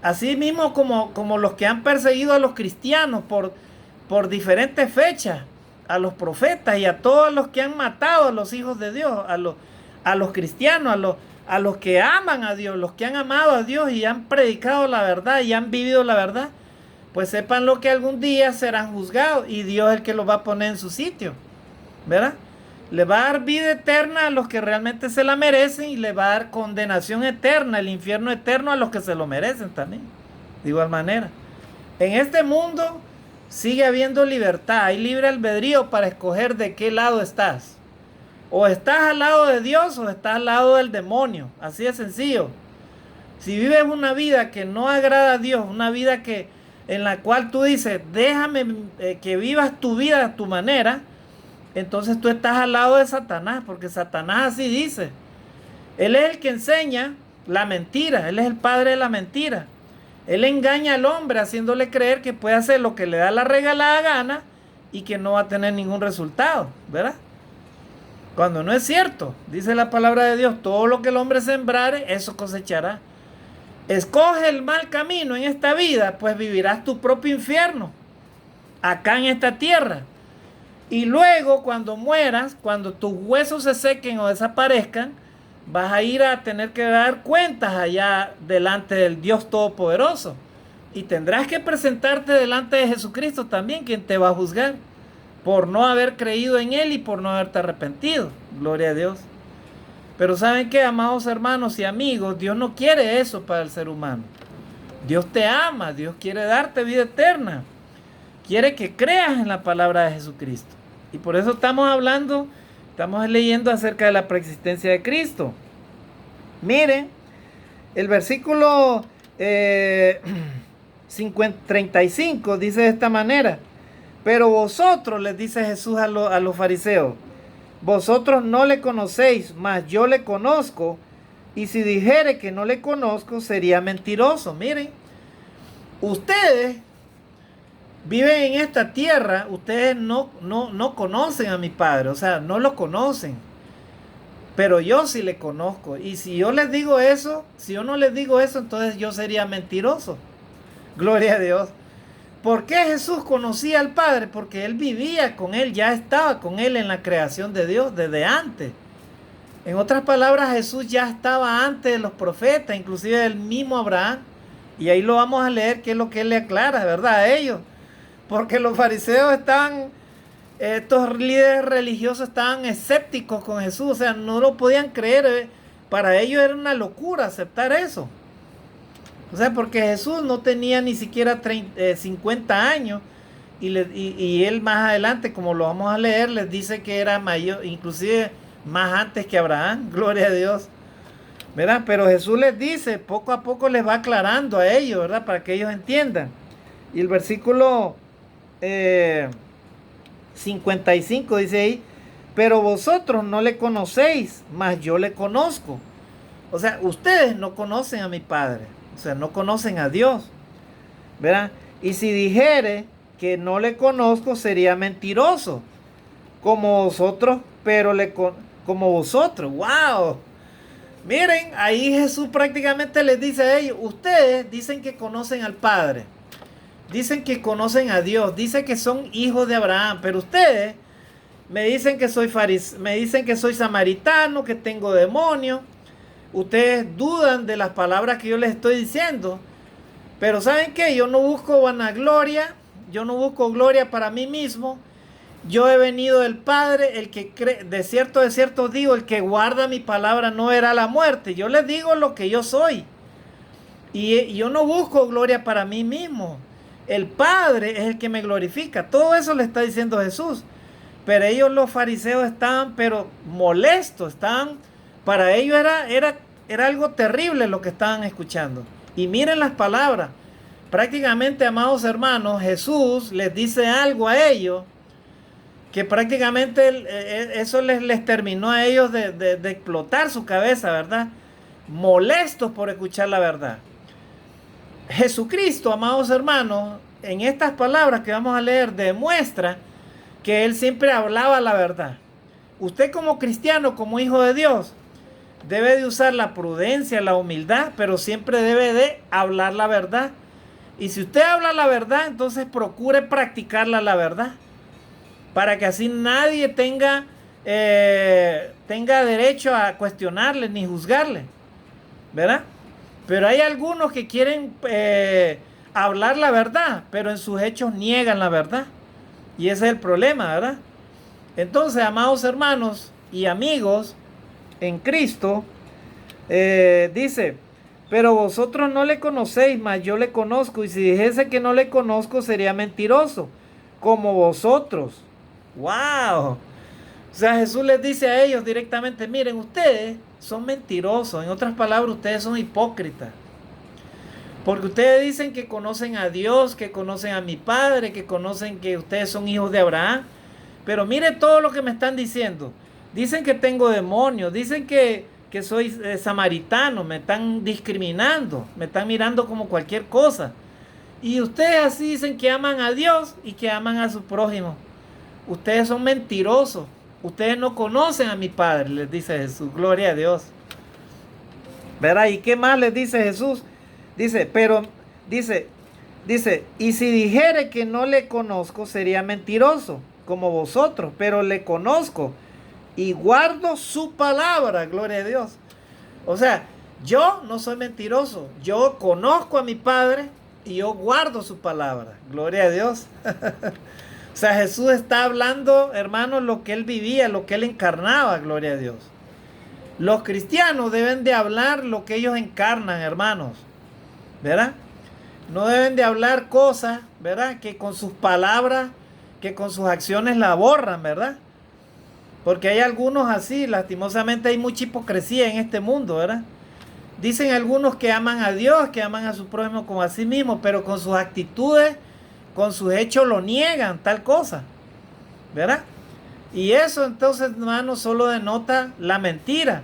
así mismo como los que han perseguido a los cristianos por diferentes fechas, a los profetas y a todos los que han matado a los hijos de Dios, a los cristianos, a los que aman a Dios, los que han amado a Dios y han predicado la verdad y han vivido la verdad, pues sepan lo que algún día serán juzgados y Dios es el que los va a poner en su sitio, ¿verdad? Le va a dar vida eterna a los que realmente se la merecen y le va a dar condenación eterna, el infierno eterno a los que se lo merecen también, de igual manera. En este mundo sigue habiendo libertad, hay libre albedrío para escoger de qué lado estás. O estás al lado de Dios o estás al lado del demonio, así de sencillo. Si vives una vida que no agrada a Dios, una vida en la cual tú dices, déjame que vivas tu vida a tu manera, entonces tú estás al lado de Satanás, porque Satanás así dice. Él es el que enseña la mentira, él es el padre de la mentira. Él engaña al hombre haciéndole creer que puede hacer lo que le da la regalada gana y que no va a tener ningún resultado, ¿verdad? Cuando no es cierto, dice la palabra de Dios, todo lo que el hombre sembrare, eso cosechará. Escoge el mal camino en esta vida, pues vivirás tu propio infierno, acá en esta tierra. Y luego cuando mueras, cuando tus huesos se sequen o desaparezcan, vas a ir a tener que dar cuentas allá delante del Dios Todopoderoso. Y tendrás que presentarte delante de Jesucristo también, quien te va a juzgar por no haber creído en Él y por no haberte arrepentido. Gloria a Dios. Pero ¿saben qué, amados hermanos y amigos? Dios no quiere eso para el ser humano. Dios te ama, Dios quiere darte vida eterna. Quiere que creas en la palabra de Jesucristo. Y por eso estamos leyendo acerca de la preexistencia de Cristo. Miren, el versículo 35 dice de esta manera: pero vosotros, les dice Jesús a los fariseos, vosotros no le conocéis, mas yo le conozco, y si dijere que no le conozco, sería mentiroso. Miren, ustedes viven en esta tierra, ustedes no conocen a mi Padre, o sea, no lo conocen, pero yo sí le conozco. Y si yo les digo eso, si yo no les digo eso, entonces yo sería mentiroso. Gloria a Dios. ¿Por qué Jesús conocía al Padre? Porque Él vivía con Él, ya estaba con Él en la creación de Dios desde antes. En otras palabras, Jesús ya estaba antes de los profetas, inclusive del mismo Abraham. Y ahí lo vamos a leer, que es lo que Él le aclara, ¿verdad? A ellos. Porque los fariseos estos líderes religiosos estaban escépticos con Jesús, o sea, no lo podían creer. Para ellos era una locura aceptar eso. O sea, porque Jesús no tenía ni siquiera 50 años y él más adelante, como lo vamos a leer, les dice que era mayor, inclusive más antes que Abraham. Gloria a Dios, ¿verdad? Pero Jesús les dice, poco a poco les va aclarando a ellos, ¿verdad? Para que ellos entiendan. Y el versículo 55 dice ahí: pero vosotros no le conocéis, mas yo le conozco. O sea, ustedes no conocen a mi Padre. O sea, no conocen a Dios, ¿verdad? Y si dijere que no le conozco, sería mentiroso, como vosotros, como vosotros. ¡Wow! Miren, ahí Jesús prácticamente les dice a ellos: ustedes dicen que conocen al Padre, dicen que conocen a Dios, dicen que son hijos de Abraham, pero ustedes me dicen que soy me dicen que soy samaritano, que tengo demonios. Ustedes dudan de las palabras que yo les estoy diciendo. Pero ¿saben qué? Yo no busco vanagloria. Yo no busco gloria para mí mismo. Yo he venido del Padre. El que cree, de cierto digo, el que guarda mi palabra no verá la muerte. Yo les digo lo que yo soy. Y yo no busco gloria para mí mismo. El Padre es el que me glorifica. Todo eso le está diciendo Jesús. Pero ellos, los fariseos, estaban pero molestos. Para ellos era algo terrible lo que estaban escuchando. Y miren las palabras. Prácticamente, amados hermanos, Jesús les dice algo a ellos que prácticamente eso les terminó a ellos de explotar su cabeza, ¿verdad? Molestos por escuchar la verdad. Jesucristo, amados hermanos, en estas palabras que vamos a leer, demuestra que Él siempre hablaba la verdad. Usted como cristiano, como hijo de Dios, debe de usar la prudencia, la humildad, pero siempre debe de hablar la verdad. Y si usted habla la verdad, entonces procure practicarla la verdad, para que así nadie tenga derecho a cuestionarle ni juzgarle, ¿verdad? Pero hay algunos que quieren hablar la verdad, pero en sus hechos niegan la verdad. Y ese es el problema, ¿verdad? Entonces, amados hermanos y amigos en Cristo, dice: pero vosotros no le conocéis, mas yo le conozco, y si dijese que no le conozco, sería mentiroso, como vosotros. ¡Wow! O sea, Jesús les dice a ellos directamente: miren, ustedes son mentirosos. En otras palabras, ustedes son hipócritas. Porque ustedes dicen que conocen a Dios, que conocen a mi Padre, que conocen que ustedes son hijos de Abraham, Pero mire todo lo que me están diciendo. Dicen que tengo demonios, dicen que soy samaritano, me están discriminando, me están mirando como cualquier cosa. Y ustedes así dicen que aman a Dios y que aman a su prójimo. Ustedes son mentirosos. Ustedes no conocen a mi Padre, les dice Jesús. Gloria a Dios. ¿Verdad? ¿Y qué más les dice Jesús? Dice, y si dijere que no le conozco, sería mentiroso, como vosotros, pero le conozco y guardo su palabra. Gloria a Dios. O sea, yo no soy mentiroso. Yo conozco a mi Padre y yo guardo su palabra. Gloria a Dios. O sea, Jesús está hablando, hermanos, lo que él vivía, lo que él encarnaba. Gloria a Dios. Los cristianos deben de hablar lo que ellos encarnan, hermanos. ¿Verdad? No deben de hablar cosas, ¿verdad? Que con sus palabras, que con sus acciones la borran, ¿verdad? Porque hay algunos así, lastimosamente hay mucha hipocresía en este mundo, ¿verdad? Dicen algunos que aman a Dios, que aman a su prójimo como a sí mismo, pero con sus actitudes, con sus hechos lo niegan, tal cosa, ¿verdad? Y eso entonces, hermanos, solo denota la mentira.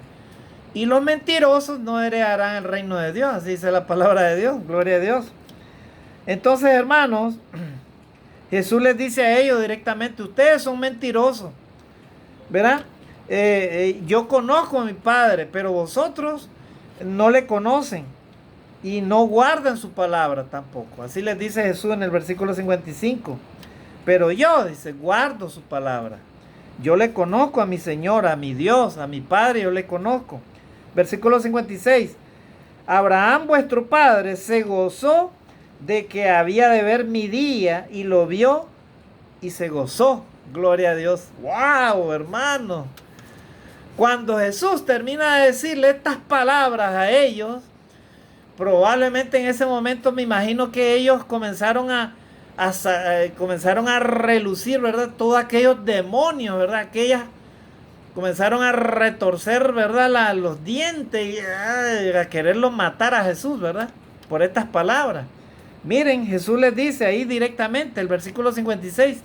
Y los mentirosos no heredarán el reino de Dios, así dice la palabra de Dios, gloria a Dios. Entonces, hermanos, Jesús les dice a ellos directamente, ustedes son mentirosos, ¿verdad? Yo conozco a mi Padre, pero vosotros no le conocen y no guardan su palabra tampoco. Así les dice Jesús en el versículo 55. Pero yo, dice, guardo su palabra. Yo le conozco a mi Señor, a mi Dios, a mi Padre, yo le conozco. Versículo 56. Abraham vuestro padre se gozó de que había de ver mi día y lo vio y se gozó. Gloria a Dios. ¡Wow, hermano! Cuando Jesús termina de decirle estas palabras a ellos, probablemente en ese momento me imagino que ellos comenzaron a relucir, ¿verdad? Todos aquellos demonios, ¿verdad? Aquellas comenzaron a retorcer, ¿verdad? Los dientes y a quererlo matar a Jesús, ¿verdad? Por estas palabras. Miren, Jesús les dice ahí directamente, el versículo 56.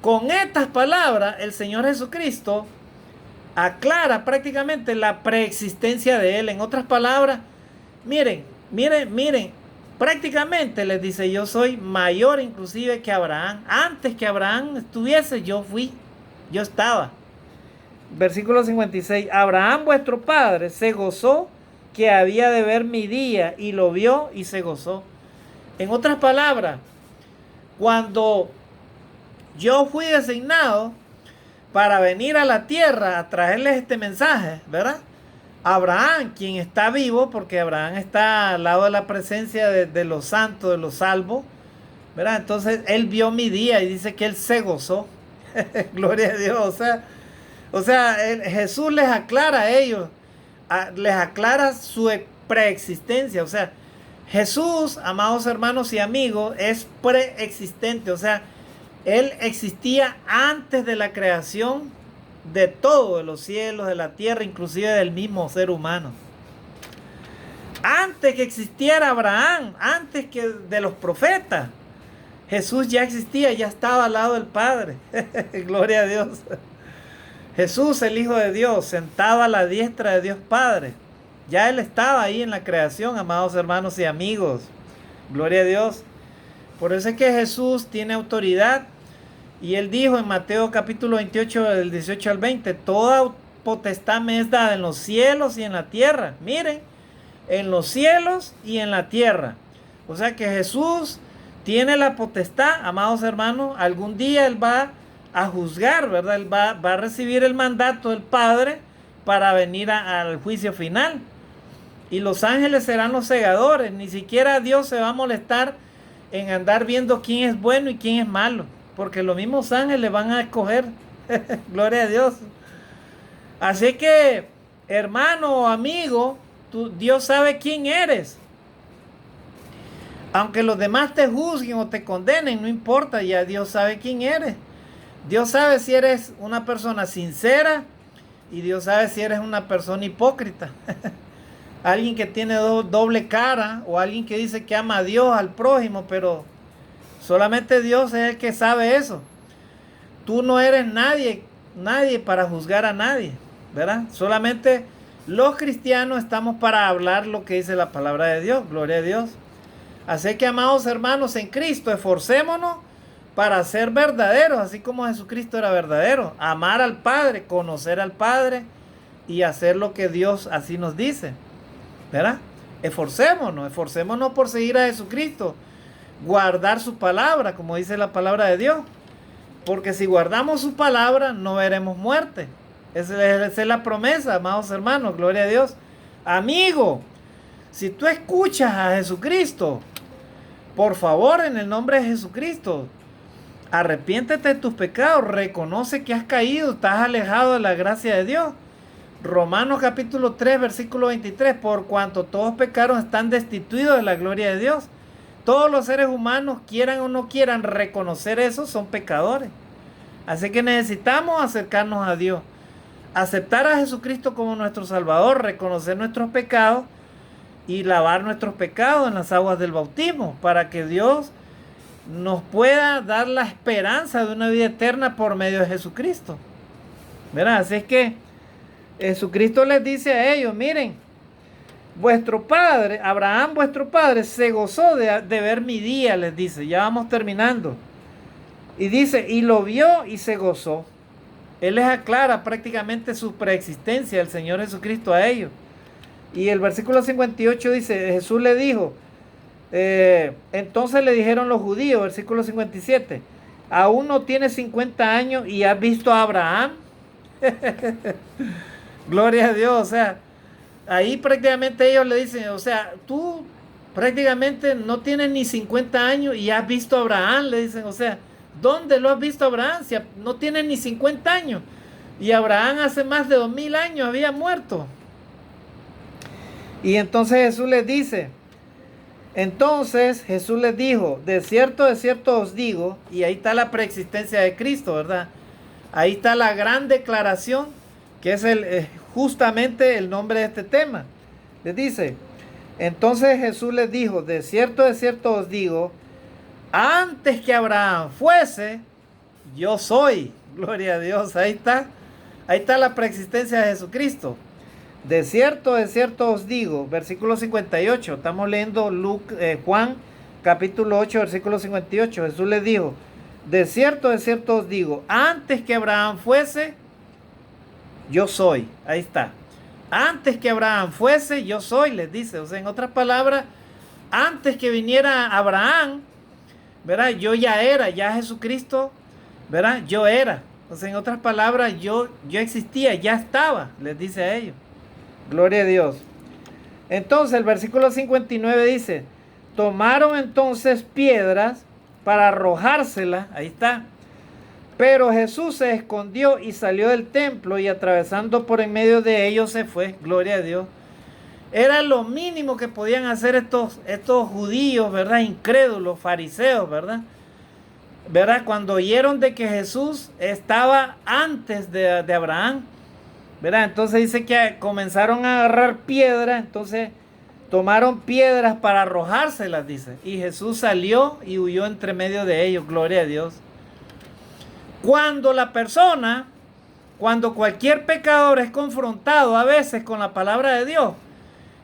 Con estas palabras, el Señor Jesucristo aclara prácticamente la preexistencia de Él. En otras palabras, miren, prácticamente les dice, yo soy mayor inclusive que Abraham. Antes que Abraham estuviese, yo estaba. Versículo 56, Abraham vuestro padre se gozó que había de ver mi día y lo vio y se gozó. En otras palabras, cuando yo fui designado para venir a la tierra a traerles este mensaje, ¿verdad? Abraham, quien está vivo, porque Abraham está al lado de la presencia de los santos, de los salvos, ¿verdad? Entonces él vio mi día y dice que él se gozó. Gloria a Dios. O sea, Jesús les aclara a ellos, les aclara su preexistencia. O sea, Jesús, amados hermanos y amigos, es preexistente. O sea, Él existía antes de la creación de todo, de los cielos, de la tierra, inclusive del mismo ser humano. Antes que existiera Abraham, antes que de los profetas, Jesús ya existía, ya estaba al lado del Padre. Gloria a Dios. Jesús, el Hijo de Dios, sentado a la diestra de Dios Padre. Ya Él estaba ahí en la creación, amados hermanos y amigos. Gloria a Dios. Por eso es que Jesús tiene autoridad. Y Él dijo en Mateo capítulo 28, del 18 al 20, toda potestad me es dada en los cielos y en la tierra. Miren, en los cielos y en la tierra. O sea que Jesús tiene la potestad, amados hermanos. Algún día Él va a juzgar, ¿verdad? Él va a recibir el mandato del Padre para venir al juicio final. Y los ángeles serán los segadores. Ni siquiera Dios se va a molestar en andar viendo quién es bueno y quién es malo, porque los mismos ángeles van a escoger. Gloria a Dios. Así que, hermano o amigo, Dios sabe quién eres. Aunque los demás te juzguen o te condenen, no importa, ya Dios sabe quién eres. Dios sabe si eres una persona sincera y Dios sabe si eres una persona hipócrita. Alguien que tiene doble cara, o alguien que dice que ama a Dios, al prójimo, pero solamente Dios es el que sabe eso. tú no eres nadie para juzgar a nadie, ¿verdad? Solamente los cristianos estamos para hablar lo que dice la palabra de Dios, gloria a Dios. Así que, amados hermanos en Cristo, esforcémonos para ser verdaderos, así como Jesucristo era verdadero. Amar al Padre, conocer al Padre y hacer lo que Dios así nos dice, ¿verdad? Esforcémonos por seguir a Jesucristo. Guardar su palabra, como dice la palabra de Dios. Porque si guardamos su palabra, no veremos muerte. Esa es la promesa, amados hermanos, gloria a Dios. Amigo, si tú escuchas a Jesucristo, por favor, en el nombre de Jesucristo, arrepiéntete de tus pecados, reconoce que has caído, estás alejado de la gracia de Dios. Romanos capítulo 3, versículo 23, por cuanto todos pecaron, están destituidos de la gloria de Dios. Todos los seres humanos, quieran o no quieran reconocer eso, son pecadores. Así que necesitamos acercarnos a Dios, aceptar a Jesucristo como nuestro Salvador, reconocer nuestros pecados y lavar nuestros pecados en las aguas del bautismo, para que Dios nos pueda dar la esperanza de una vida eterna por medio de Jesucristo, ¿verdad? Así es que Jesucristo les dice a ellos, miren, vuestro padre, Abraham vuestro padre, se gozó de ver mi día, les dice, ya vamos terminando. Y dice, y lo vio y se gozó. Él les aclara prácticamente su preexistencia, el Señor Jesucristo, a ellos. Y el versículo 58 dice, Jesús le dijo, entonces le dijeron los judíos, versículo 57, aún no tienes 50 años y has visto a Abraham. Gloria a Dios, o sea, ahí prácticamente ellos le dicen, o sea, tú prácticamente no tienes ni 50 años y has visto a Abraham, le dicen, o sea, ¿dónde lo has visto a Abraham? Si no tienes ni 50 años. Y Abraham hace más de 2000 años había muerto. Y entonces Jesús les dice, entonces Jesús les dijo, de cierto os digo, y ahí está la preexistencia de Cristo, ¿verdad? Ahí está la gran declaración, que es justamente el nombre de este tema. Les dice, entonces Jesús les dijo, de cierto os digo, antes que Abraham fuese, yo soy. Gloria a Dios, ahí está la preexistencia de Jesucristo. De cierto os digo, versículo 58, estamos leyendo Juan capítulo 8, versículo 58, Jesús les dijo, de cierto os digo, antes que Abraham fuese, yo soy. Ahí está. Antes que Abraham fuese, yo soy, les dice. O sea, en otras palabras, antes que viniera Abraham, ¿verdad? Yo ya era, ya Jesucristo, ¿verdad? Yo era. O sea, en otras palabras, yo existía, ya estaba, les dice a ellos. Gloria a Dios. Entonces, el versículo 59 dice, tomaron entonces piedras para arrojárselas, ahí está. Pero Jesús se escondió y salió del templo y atravesando por en medio de ellos se fue. Gloria a Dios. Era lo mínimo que podían hacer estos judíos, ¿verdad? Incrédulos, fariseos, ¿verdad? Cuando oyeron de que Jesús estaba antes de Abraham, ¿verdad? Entonces dice que comenzaron a agarrar piedras, entonces tomaron piedras para arrojárselas, dice. Y Jesús salió y huyó entre medio de ellos. Gloria a Dios. Cuando cualquier pecador es confrontado a veces con la palabra de Dios,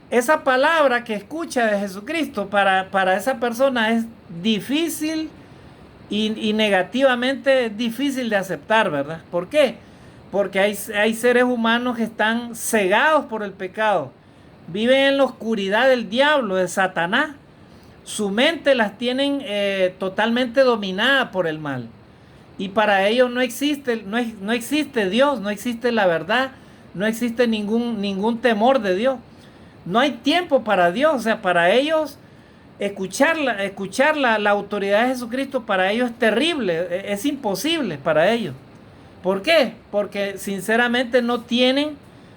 esa palabra que escucha de Jesucristo para esa persona es difícil y negativamente difícil de aceptar, ¿verdad? ¿Por qué? Porque hay seres humanos que están cegados por el pecado, viven en la oscuridad del diablo, de Satanás. Su mente las tienen totalmente dominada por el mal. Y para ellos no existe Dios, no existe la verdad, no existe ningún temor de Dios. No hay tiempo para Dios, o sea, para ellos escuchar la autoridad de Jesucristo, para ellos es terrible, es imposible para ellos. ¿Por qué? Porque sinceramente no tienen,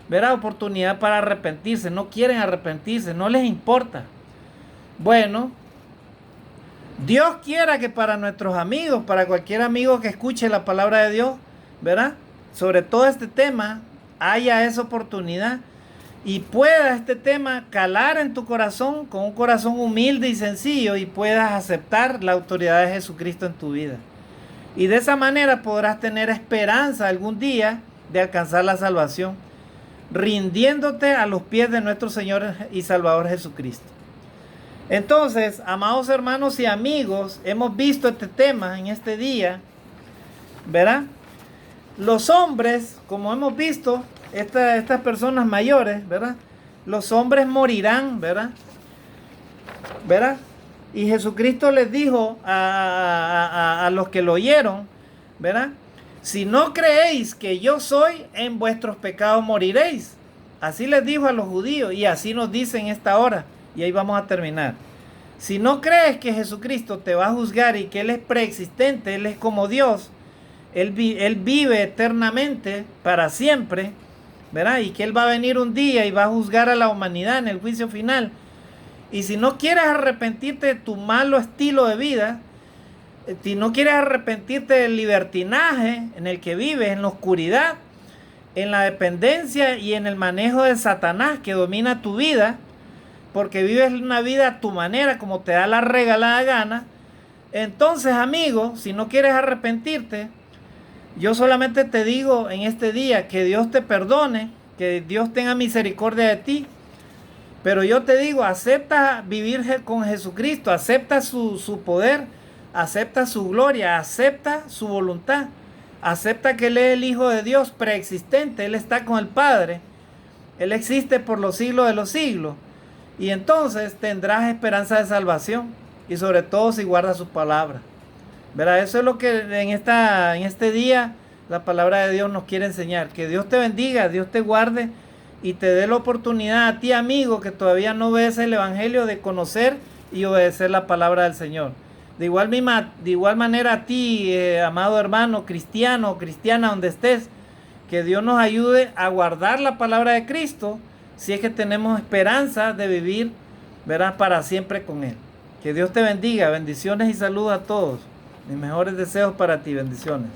¿verdad?, oportunidad para arrepentirse, no quieren arrepentirse, no les importa. Bueno, Dios quiera que para nuestros amigos, para cualquier amigo que escuche la palabra de Dios, ¿verdad?, sobre todo este tema, haya esa oportunidad y pueda este tema calar en tu corazón con un corazón humilde y sencillo y puedas aceptar la autoridad de Jesucristo en tu vida. Y de esa manera podrás tener esperanza algún día de alcanzar la salvación, rindiéndote a los pies de nuestro Señor y Salvador Jesucristo. Entonces, amados hermanos y amigos, hemos visto este tema en este día, ¿verdad? Los hombres, como hemos visto, estas personas mayores, ¿verdad? Los hombres morirán, ¿verdad? ¿Verdad? Y Jesucristo les dijo a los que lo oyeron, ¿verdad? Si no creéis que yo soy, en vuestros pecados moriréis. Así les dijo a los judíos y así nos dice en esta hora. Y ahí vamos a terminar. Si no crees que Jesucristo te va a juzgar y que Él es preexistente, Él es como Dios, Él vive eternamente para siempre, ¿verdad? Y que Él va a venir un día y va a juzgar a la humanidad en el juicio final. Y si no quieres arrepentirte de tu malo estilo de vida, si no quieres arrepentirte del libertinaje en el que vives, en la oscuridad, en la dependencia y en el manejo de Satanás que domina tu vida, porque vives una vida a tu manera, como te da la regalada gana, entonces, amigo, si no quieres arrepentirte, yo solamente te digo en este día que Dios te perdone, que Dios tenga misericordia de ti. Pero yo te digo, acepta vivir con Jesucristo, acepta su poder, acepta su gloria, acepta su voluntad, acepta que Él es el Hijo de Dios preexistente, Él está con el Padre, Él existe por los siglos de los siglos. Y entonces tendrás esperanza de salvación y sobre todo si guardas su palabra. ¿Verdad? Eso es lo que en este día la palabra de Dios nos quiere enseñar. Que Dios te bendiga, Dios te guarde y te dé la oportunidad a ti, amigo, que todavía no ves el Evangelio, de conocer y obedecer la palabra del Señor. De igual manera a ti, amado hermano, cristiano o cristiana, donde estés, que Dios nos ayude a guardar la palabra de Cristo, si es que tenemos esperanza de vivir, ¿verdad?, para siempre con Él. Que Dios te bendiga, bendiciones y saludos a todos. Mis mejores deseos para ti, bendiciones.